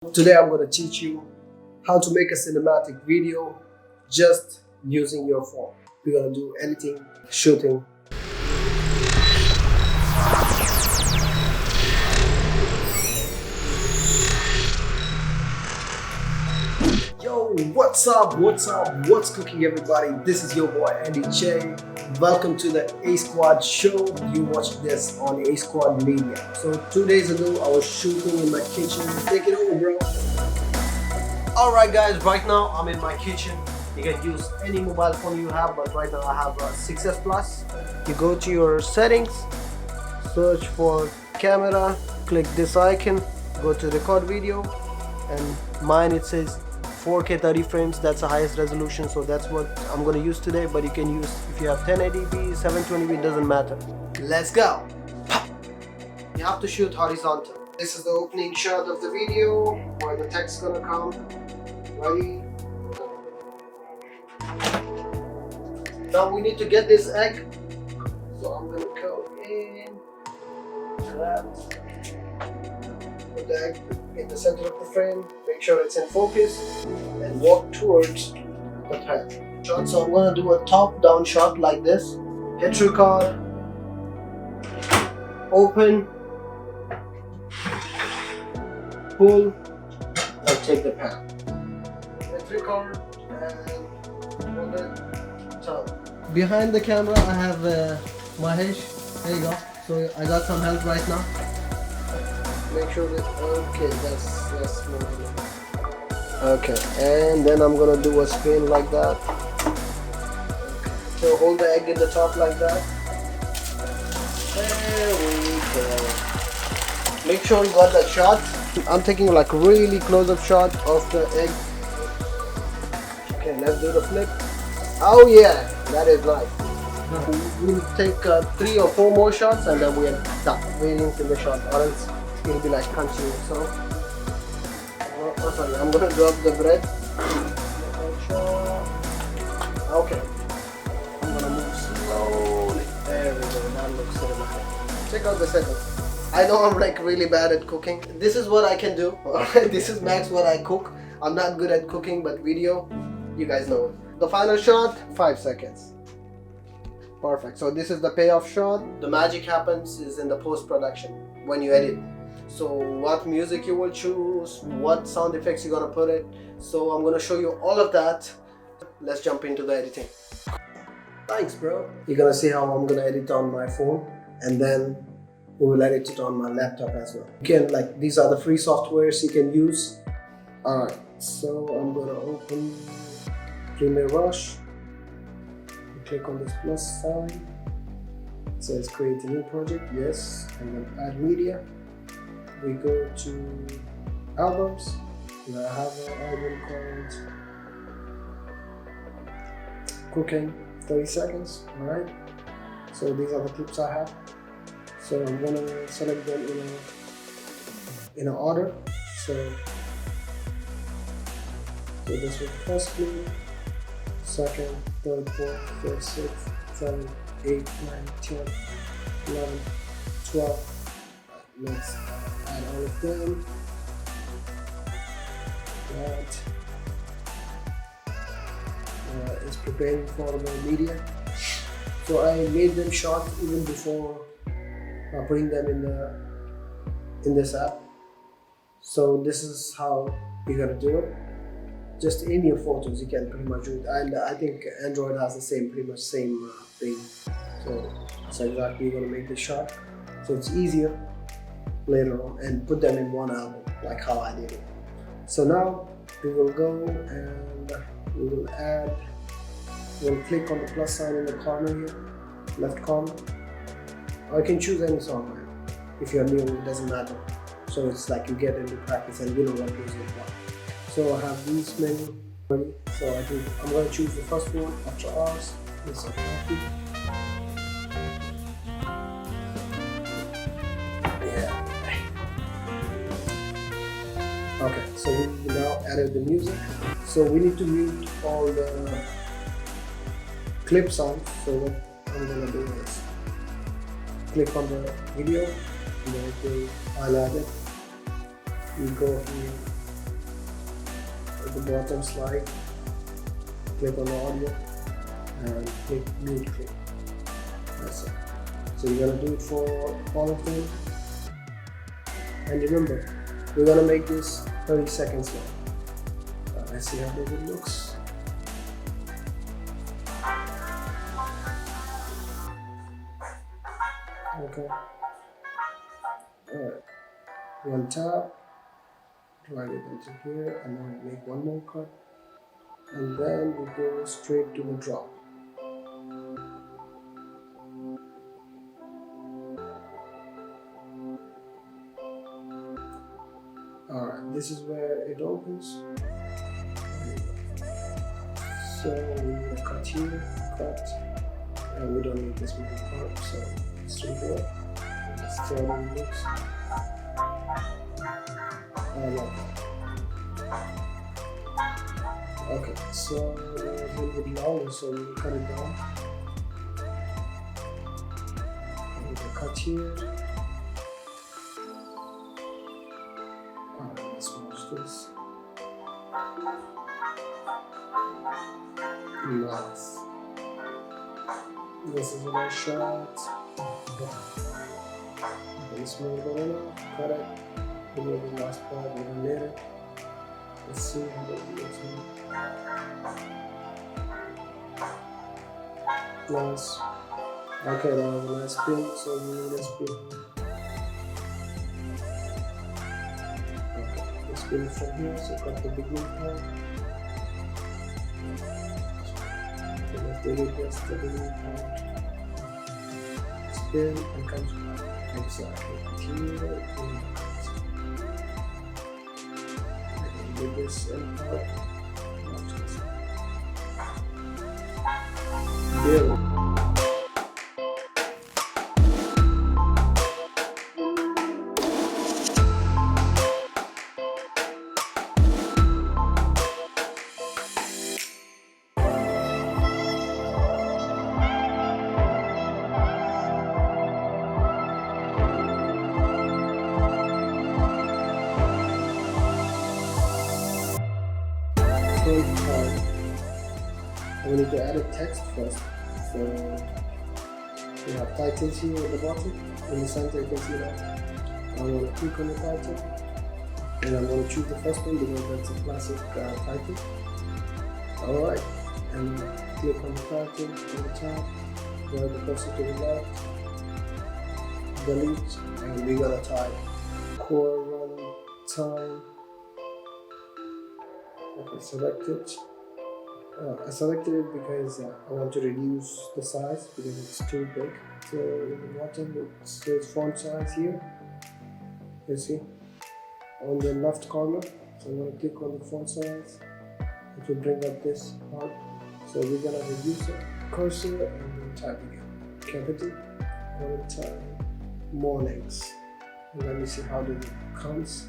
Today I'm going to teach you how to make a cinematic video just using your phone. We're going to do editing, shooting. Yo, what's up? What's cooking, everybody? This is your boy Andy Che. Welcome to the A Squad show. You watched this on A Squad Media. So 2 days ago I was shooting in my kitchen. Take it over, bro. Alright guys, right now I'm in my kitchen. You can use any mobile phone you have, but right now I have a 6S Plus. You go to your settings, search for camera, click this icon, go to record video, and mine it says 4K 30 frames. That's the highest resolution, so that's what I'm gonna use today. But you can use, if you have 1080p, 720p, it doesn't matter. Let's go. You have to shoot horizontal. This is the opening shot of the video where the text gonna come. Ready? Now we need to get this egg. So I'm gonna go in, grab, put the egg in the center of the frame, make sure it's in focus, and walk towards the thread. So I'm gonna do a top-down shot like this. Hit record, open, pull, and take the pan. Hit record and hold it down. Behind the camera I have Mahesh. There you go. So I got some help right now. Make sure that, okay, that's more enough. Okay, and then I'm gonna do a spin like that. Okay. So hold the egg in the top like that. There we go. Make sure you got that shot. I'm taking like really close-up shot of the egg. Okay, let's do the flip. Oh yeah, that is nice. We'll take 3 or 4 more shots and then we're done. Variance in the shot, or else it'll be like continuous. So, oh sorry, I'm gonna drop the bread. Okay, I'm gonna move slowly. There we go. That looks so nice. Check out the setup. I know I'm like really bad at cooking. This is what I can do. This is max what I cook. I'm not good at cooking, but video, you guys know it. The final shot, 5 seconds. Perfect. So this is the payoff shot. The magic happens is in the post-production when you edit. So what music you will choose, what sound effects you're gonna put it. So I'm gonna show you all of that. Let's jump into the editing. Thanks, bro. You're gonna see how I'm gonna edit on my phone, and then we will edit it on my laptop as well. You can, like, these are the free softwares you can use. Alright, so I'm gonna open Premiere Rush. Click on this plus sign. It says create a new project, yes, and then add media. We go to albums. I have an album called Cooking 30 Seconds. Alright, so these are the clips I have. So I'm gonna select them in an order. So this was the first clip, second, third, fourth, fifth, sixth, 7, 8, 9, 10, 11, 12. Let's add all of them. That is preparing for the media. So I made them short even before putting them in this app. So this is how you gotta do it. Just in your photos, you can pretty much do it, and I think Android has the pretty much same thing. So that's exactly you're gonna make this shot. So it's easier later on, and put them in one album, like how I did it. So now we will go and we will add. We'll click on the plus sign in the corner here, left corner. Or you can choose any song, man. If you're new, it doesn't matter. So it's like you get into practice and you know what goes with what. So I have these many ready. So I think I'm going to choose the first one, After Hours. This is coffee. Yeah. Okay, so we now added the music. So we need to mute all the clip sounds. So what I'm going to do is click on the video, and then it will highlight it. You go here the bottom slide, click on the audio, and click mute clip. That's it. So you're gonna do it for all of them. And remember, we're gonna make this 30 seconds long. Let's see how it looks. Okay. Alright. One tap, drag it into here, and then make one more cut. And then we go straight to the drop. Alright, this is where it opens. So we need a cut here, cut, and we don't need this middle part, so let's do it. Let's see how it looks. I love that. Okay, so a little bit longer, so we'll cut it down. And we'll cut here. Alright, let's watch this. Nice. This is a nice shot. It's more than enough. Cut it. Remove the last part, we will later. Let's see how that looks. Nice. Okay, that was a nice spin, so we need a spin. Okay, let's spin it from here, so cut the beginning part. So let's delete this, the beginning part. Spin and comes back. Exactly. Here, with this end part. Build. Part. We need to add a text first. So we have titles here at the bottom. In the center you can see that. I'm going to click on the title and I'm going to choose the first one because that's a classic title. Alright, and click on the title on the top, drag the cursor to the left, delete, and we're going to type core run time. Okay, select it. I selected it because I want to reduce the size because it's too big. So in the bottom it says font size here. You see on the left corner. So I'm going to click on the font size. It will bring up this part. So we're going to reduce it. Cursor and then type again. Capital. And type mornings. And let me see how it comes.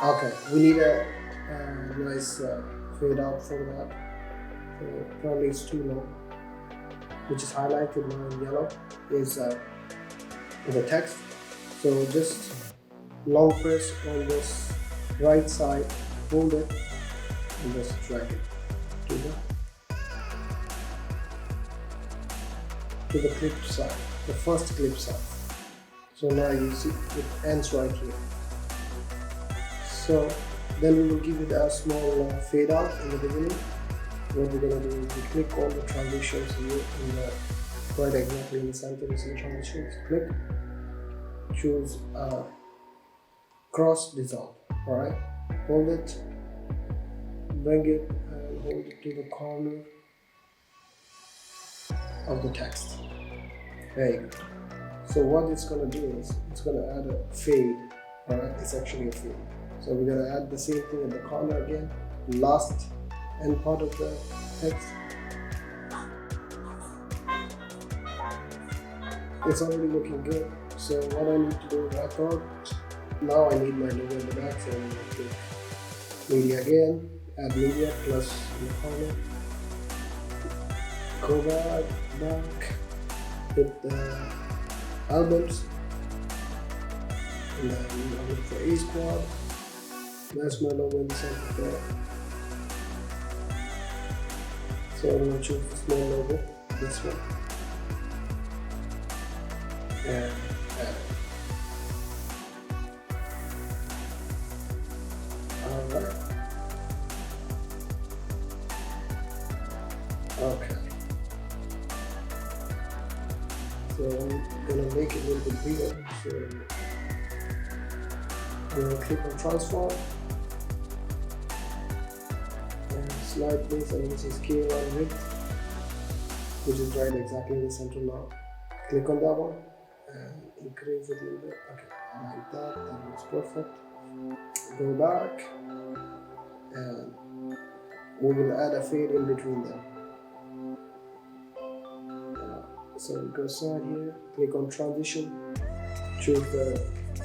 Okay, we need a nice fade out for that. Probably it's too low, which is highlighted now in yellow, is the text. So just long press on this right side, hold it, and just drag it to the clip side, the first clip side. So now you see it ends right here. So then we will give it a small fade out in the beginning. What we're going to do is we click on the transitions here in the right exactly in the center. You see transitions. Click, choose cross dissolve. Alright, hold it, bring it and hold it to the corner of the text. There you go. So what it's going to do is it's going to add a fade. Alright, it's actually a fade. So we're going to add the same thing in the corner again, last end part of the text. It's already looking good. So what I need to do is I thought now I need my logo in the back, so I'm going to click media again, add media plus in the corner, go back, hit the albums, And then I'm looking for A Squad. That's my logo in the center there. So I'm going to choose the small logo, this one. And add it. Alright. Okay. So I'm gonna make it a little bit bigger. So I'm gonna click on transform and slide this, and this is scale on width, which is right exactly in the center now. Click on that one and increase it a little bit. Okay, like that. That looks perfect. Go back and we will add a fade in between them. So we go side here, click on transition, choose the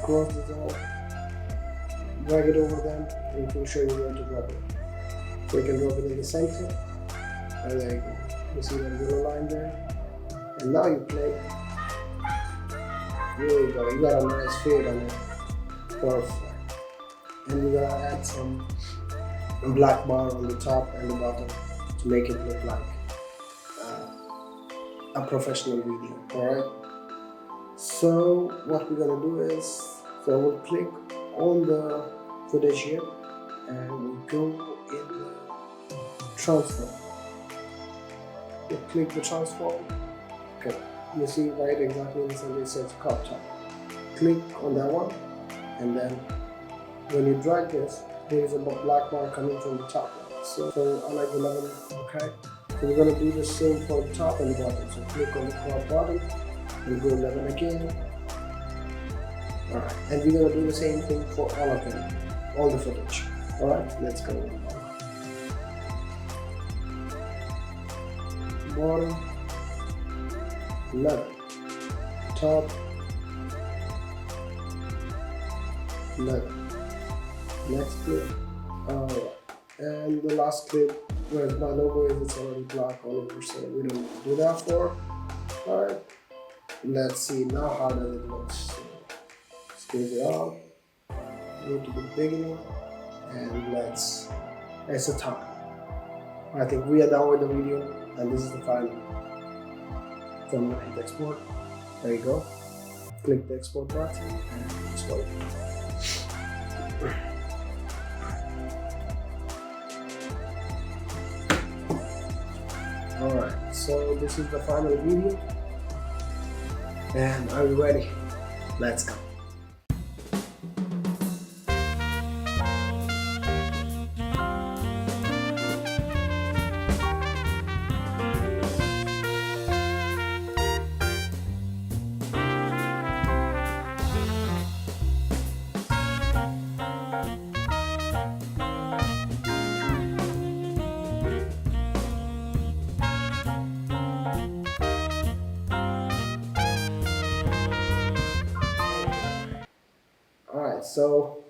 cross dissolve, drag it over them, and it will show you where to drop it. So you can drop it in the center, and there you go. You see that yellow line there, and now you play. There you go, you got a nice fade on it. Perfect. And you're gonna add some black bar on the top and the bottom to make it look like a professional video. Alright, so what we're gonna do is, so we'll click on the footage here and we'll go in the transform. You click the transform. Okay, you see right exactly in the center it says crop top. Click on that one, and then when you drag this, there is a black bar coming from the top. So I like 11, okay? So we're going to do the same for the top and the bottom. So click on the crop bottom, and go 11 again. Alright, and we're going to do the same thing for all of them, all the footage. Alright, let's go. Bottom, 11, top, 11. Next clip, and the last clip where my logo is, it's already black all over, so we don't do that for. Alright, let's see now how does it look. So, scale it up, go to the beginning, and it's a time. I think we are done with the video, and this is the final. So I'm gonna hit export. There you go. Click the export button and export it. Alright, so this is the final video, and are you ready? Let's go. So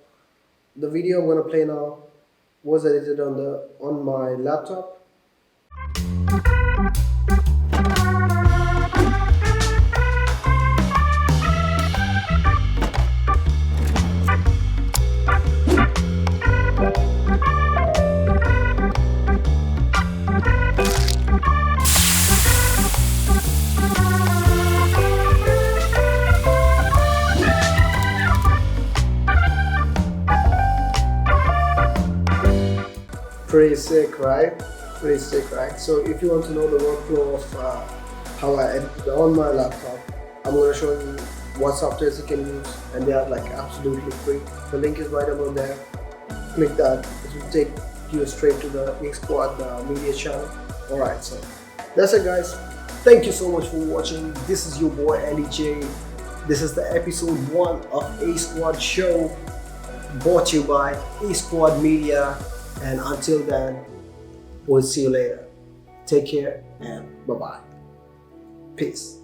the video I'm gonna play now was edited on my laptop. Pretty sick, right? Pretty sick, right? So if you want to know the workflow of how I edit on my laptop, I'm going to show you what softwares you can use, and they are like absolutely free. The link is right above there. Click that, it will take you straight to the A Squad media channel. Alright, so that's it guys. Thank you so much for watching. This is your boy Andy J. This is the episode 1 of A Squad Show, brought to you by A Squad Media. And until then, we'll see you later. Take care and bye-bye. Peace.